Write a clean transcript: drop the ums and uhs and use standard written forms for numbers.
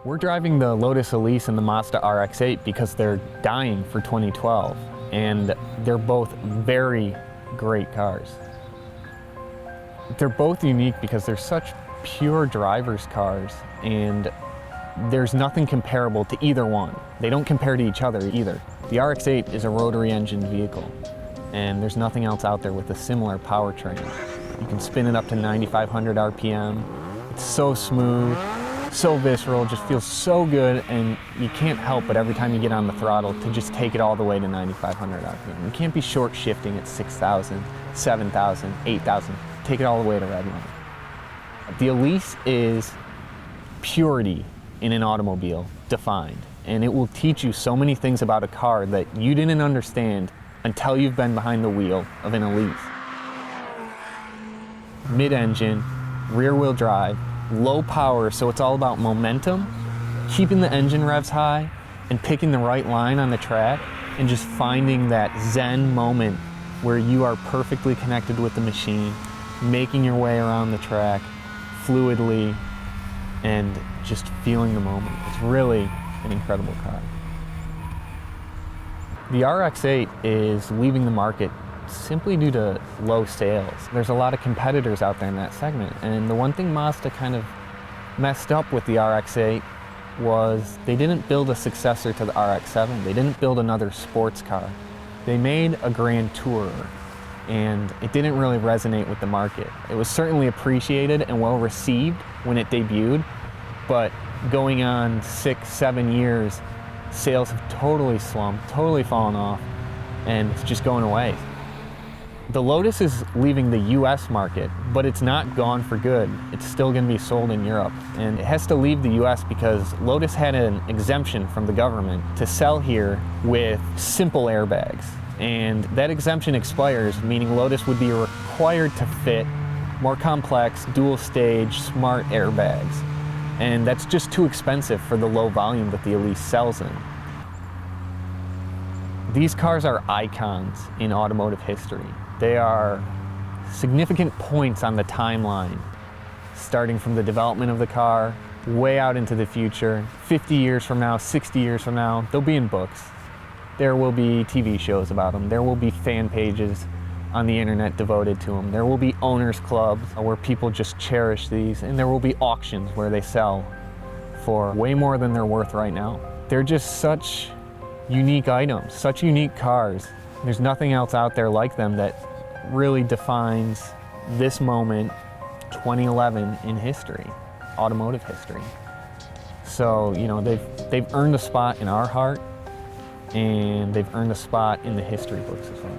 We're driving the Lotus Elise and the Mazda RX8 because they're dying for 2012, and they're both very great cars. They're both unique because they're such pure driver's cars, and there's nothing comparable to either one. They don't compare to each other either. The RX8 is a rotary engine vehicle, and there's nothing else out there with a similar powertrain. You can spin it up to 9,500 RPM. It's so smooth, so visceral, just feels so good, and you can't help but every time you get on the throttle to just take it all the way to 9,500 RPM. You can't be short shifting at 6,000, 7,000, 8,000. Take it all the way to red line. The Elise is purity in an automobile defined, and it will teach you so many things about a car that you didn't understand until you've been behind the wheel of an Elise. Mid-engine, rear-wheel drive, low power, so it's all about momentum, keeping the engine revs high, and picking the right line on the track, and just finding that zen moment where you are perfectly connected with the machine, making your way around the track fluidly, and just feeling the moment. It's really an incredible car. The RX8 is leaving the market simply due to low sales. There's a lot of competitors out there in that segment, and the one thing Mazda kind of messed up with the RX8 was they didn't build a successor to the RX-7. They didn't build another sports car. They made a Grand Tourer, and it didn't really resonate with the market. It was certainly appreciated and well received when it debuted, but going on 6, 7 years, sales have totally slumped, totally fallen off, and it's just going away. The Lotus is leaving the US market, but it's not gone for good. It's still going to be sold in Europe, and it has to leave the US because Lotus had an exemption from the government to sell here with simple airbags. And that exemption expires, meaning Lotus would be required to fit more complex, dual-stage, smart airbags. And that's just too expensive for the low volume that the Elise sells in. These cars are icons in automotive history. They are significant points on the timeline, starting from the development of the car, way out into the future. 50 years from now, 60 years from now, they'll be in books. There will be TV shows about them. There will be fan pages on the internet devoted to them. There will be owners clubs where people just cherish these, and there will be auctions where they sell for way more than they're worth right now. They're just such unique items, such unique cars. There's nothing else out there like them that really defines this moment, 2011, in history, automotive history. So, you know, they've earned a spot in our heart, and they've earned a spot in the history books as well.